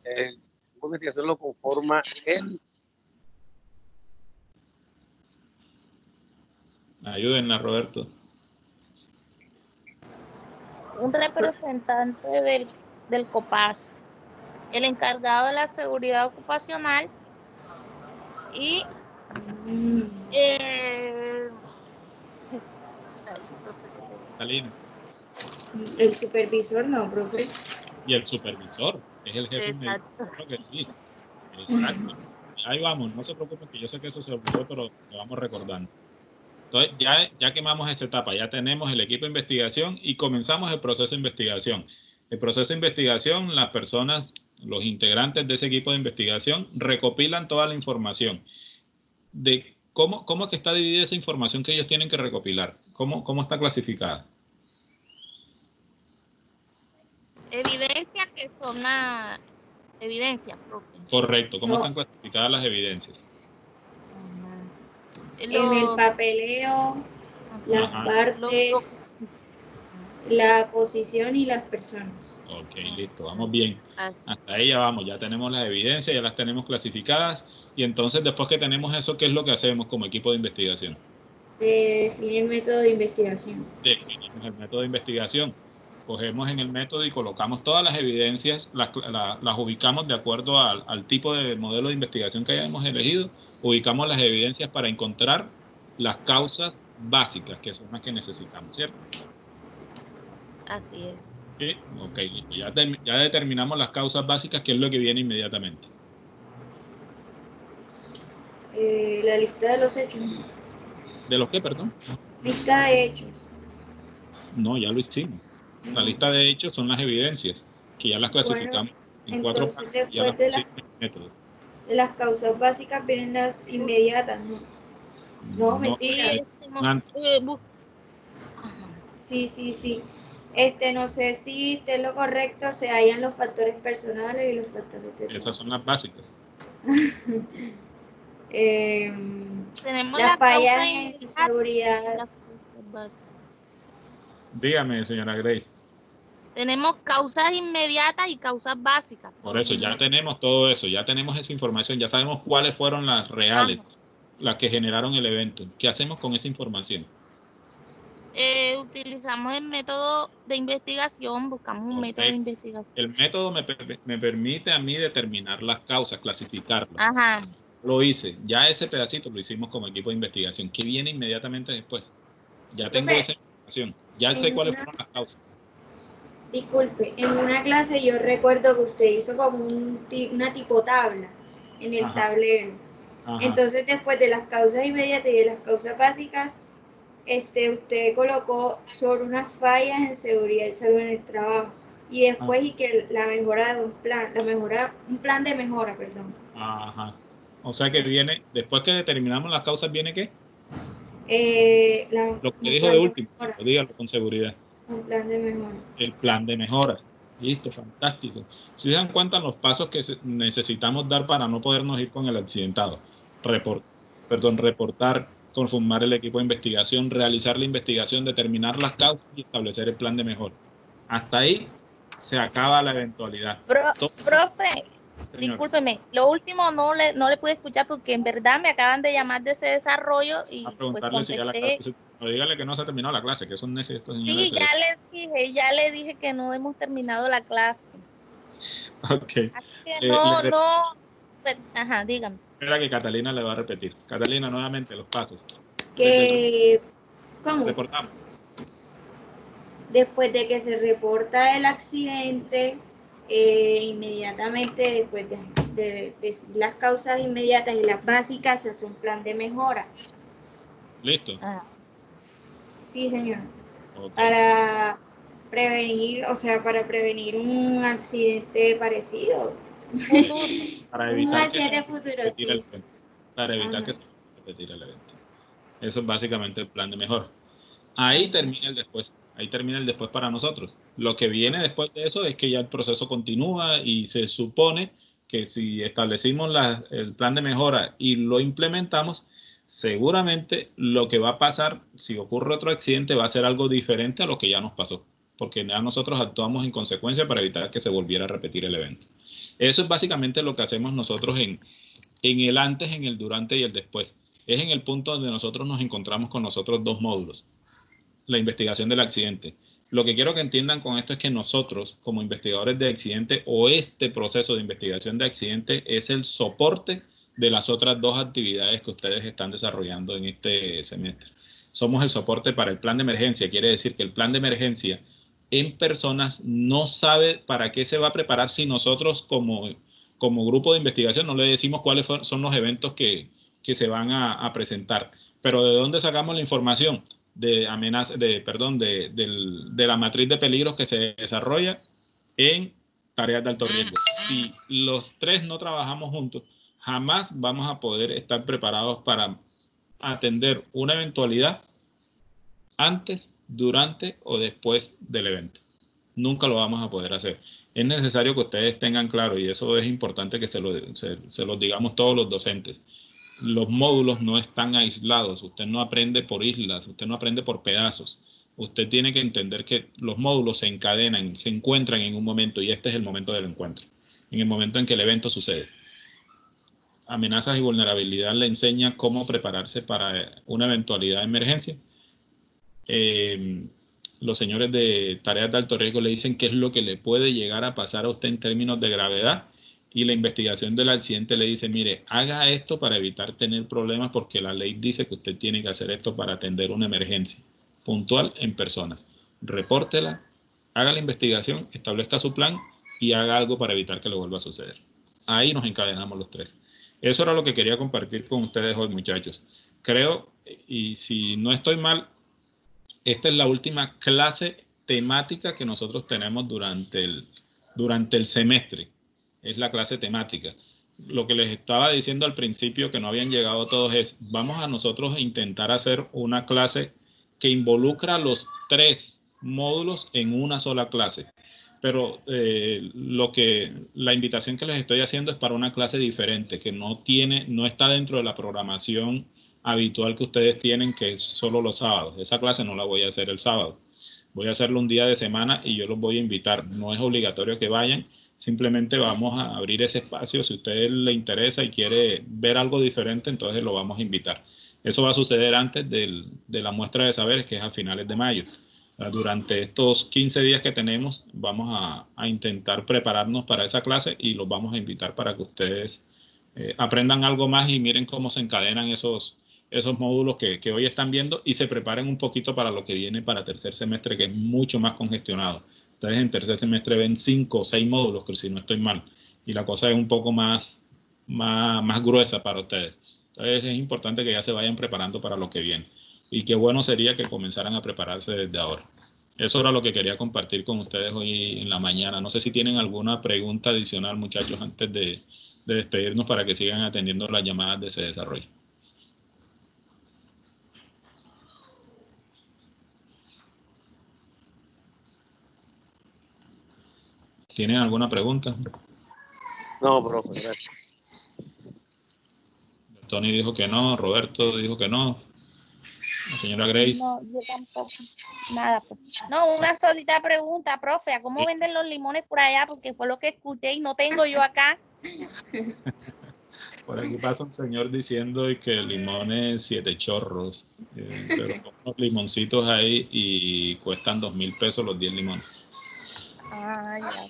El grupo de investigación lo conforma él. Ayúdenla, Roberto. Un representante del COPAS, el encargado de la seguridad ocupacional y Salina. El supervisor, no, profe. Y el supervisor, que es el jefe. Exacto. Creo que sí. Exacto. Ahí vamos, no se preocupen, que yo sé que eso se olvidó, pero lo vamos recordando. Entonces, ya quemamos esa etapa, ya tenemos el equipo de investigación y comenzamos el proceso de investigación. El proceso de investigación, las personas, los integrantes de ese equipo de investigación recopilan toda la información de cómo es que está dividida esa información que ellos tienen que recopilar, cómo está clasificada. Evidencias que son las evidencias, profe. Correcto, ¿cómo están clasificadas las evidencias? En el papeleo, las partes, la posición y las personas. Ok, listo, vamos bien. Hasta ahí ya vamos, ya tenemos las evidencias, ya las tenemos clasificadas. Y entonces, después que tenemos eso, ¿qué es lo que hacemos como equipo de investigación? Se define el método de investigación. Definimos el método de investigación. Cogemos en el método y colocamos todas las evidencias, las ubicamos de acuerdo al tipo de modelo de investigación que hayamos elegido. Ubicamos las evidencias para encontrar las causas básicas, que son las que necesitamos, ¿cierto? Así es. Sí, ok, listo. Ya determinamos las causas básicas, que es lo que viene inmediatamente. La lista de los hechos. ¿De los qué, perdón? Lista de hechos. No, ya lo hicimos. La lista de hechos son las evidencias, que ya las clasificamos en cuatro partes. Después de las causas básicas vienen las inmediatas, ¿no? No, mentira. Sí. No sé si esté lo correcto, se hallan los factores personales y los factores de... Esas son las básicas. Tenemos las fallas en seguridad. Dígame, señora Grace. Tenemos causas inmediatas y causas básicas. Por eso, ya tenemos todo eso, ya tenemos esa información, ya sabemos cuáles fueron las reales, las que generaron el evento. ¿Qué hacemos con esa información? Utilizamos el método de investigación, buscamos un método de investigación. El método me permite a mí determinar las causas, clasificarlas. Ajá. Lo hice. Ya ese pedacito lo hicimos como equipo de investigación. ¿Qué viene inmediatamente después? Ya tengo esa información. Ya sé cuáles fueron las causas. Disculpe, en una clase yo recuerdo que usted hizo como una tipo tabla en el tablero. Ajá. Entonces, después de las causas inmediatas y de las causas básicas, usted colocó sobre unas fallas en seguridad y salud en el trabajo. Y después, y que la mejora de un plan de mejora, perdón. Ajá. O sea que viene, después que determinamos las causas, ¿viene qué? Lo que dijo de último, dígalo con seguridad. Un plan de mejora. El plan de mejora. Listo, fantástico. Si se dan cuenta los pasos que necesitamos dar para no podernos ir con el accidentado. Reportar, conformar el equipo de investigación, realizar la investigación, determinar las causas y establecer el plan de mejora. Hasta ahí se acaba la eventualidad. Profe, discúlpeme, lo último no le pude escuchar porque en verdad me acaban de llamar de ese desarrollo y a preguntarle pues si ya la clase, no, dígale que no se ha terminado la clase, que son necios estos señores. Sí, ya le dije que no hemos terminado la clase. Ok. Ajá, dígame. Espera que Catalina le va a repetir. Catalina, nuevamente los pasos. ¿Cómo? Reportamos. Después de que se reporta el accidente, inmediatamente después de decir las causas inmediatas y las básicas, se hace un plan de mejora. ¿Listo? Sí, señor. Okay. Para prevenir un accidente parecido. Para evitar un accidente futuro, sí. Para evitar que se repita el evento. Eso es básicamente el plan de mejora. Ahí termina el después. Ahí termina el después para nosotros. Lo que viene después de eso es que ya el proceso continúa y se supone que si establecimos el plan de mejora y lo implementamos, seguramente lo que va a pasar, si ocurre otro accidente, va a ser algo diferente a lo que ya nos pasó, porque ya nosotros actuamos en consecuencia para evitar que se volviera a repetir el evento. Eso es básicamente lo que hacemos nosotros en el antes, en el durante y el después. Es en el punto donde nosotros nos encontramos con nosotros dos módulos. La investigación del accidente. Lo que quiero que entiendan con esto es que nosotros, como investigadores de accidente, o este proceso de investigación de accidente es el soporte de las otras dos actividades que ustedes están desarrollando en este semestre. Somos el soporte para el plan de emergencia. Quiere decir que el plan de emergencia en personas no sabe para qué se va a preparar si nosotros como grupo de investigación no le decimos cuáles son los eventos que se van a presentar. Pero ¿de dónde sacamos la información? De la matriz de peligros que se desarrolla en tareas de alto riesgo. Si los tres no trabajamos juntos, jamás vamos a poder estar preparados para atender una eventualidad antes, durante o después del evento. Nunca lo vamos a poder hacer. Es necesario que ustedes tengan claro, y eso es importante que se lo digamos todos los docentes. Los módulos no están aislados, usted no aprende por islas, usted no aprende por pedazos. Usted tiene que entender que los módulos se encadenan, se encuentran en un momento y este es el momento del encuentro, en el momento en que el evento sucede. Amenazas y vulnerabilidad le enseña cómo prepararse para una eventualidad de emergencia. Los señores de tareas de alto riesgo le dicen qué es lo que le puede llegar a pasar a usted en términos de gravedad. Y la investigación del accidente le dice, mire, haga esto para evitar tener problemas porque la ley dice que usted tiene que hacer esto para atender una emergencia puntual en personas. Repórtela, haga la investigación, establezca su plan y haga algo para evitar que le vuelva a suceder. Ahí nos encadenamos los tres. Eso era lo que quería compartir con ustedes hoy, muchachos. Creo, y si no estoy mal, esta es la última clase temática que nosotros tenemos durante el semestre. Es la clase temática. Lo que les estaba diciendo al principio que no habían llegado todos es, vamos a nosotros a intentar hacer una clase que involucra los tres módulos en una sola clase. Pero la invitación que les estoy haciendo es para una clase diferente, que no está dentro de la programación habitual que ustedes tienen, que es solo los sábados. Esa clase no la voy a hacer el sábado. Voy a hacerlo un día de semana y yo los voy a invitar. No es obligatorio que vayan. Simplemente vamos a abrir ese espacio. Si a usted le interesa y quiere ver algo diferente, entonces lo vamos a invitar. Eso va a suceder antes de la muestra de saberes, que es a finales de mayo. Durante estos 15 días que tenemos, vamos a intentar prepararnos para esa clase y los vamos a invitar para que ustedes aprendan algo más y miren cómo se encadenan esos módulos que hoy están viendo y se preparen un poquito para lo que viene para tercer semestre, que es mucho más congestionado. Ustedes en tercer semestre ven 5 o 6 módulos, que si no estoy mal, y la cosa es un poco más gruesa para ustedes. Entonces es importante que ya se vayan preparando para lo que viene. Y qué bueno sería que comenzaran a prepararse desde ahora. Eso era lo que quería compartir con ustedes hoy en la mañana. No sé si tienen alguna pregunta adicional, muchachos, antes de despedirnos para que sigan atendiendo las llamadas de ese desarrollo. ¿Tienen alguna pregunta? No, profe, gracias. Tony dijo que no, Roberto dijo que no. La señora Grace. No, yo tampoco. Nada, pues. No, una solita pregunta, profe. ¿A cómo venden los limones por allá? Porque fue lo que escuché y no tengo yo acá. Por aquí pasa un señor diciendo que limones 7 chorros, pero con unos limoncitos ahí y cuestan 2.000 pesos los 10 limones. Ah, ya.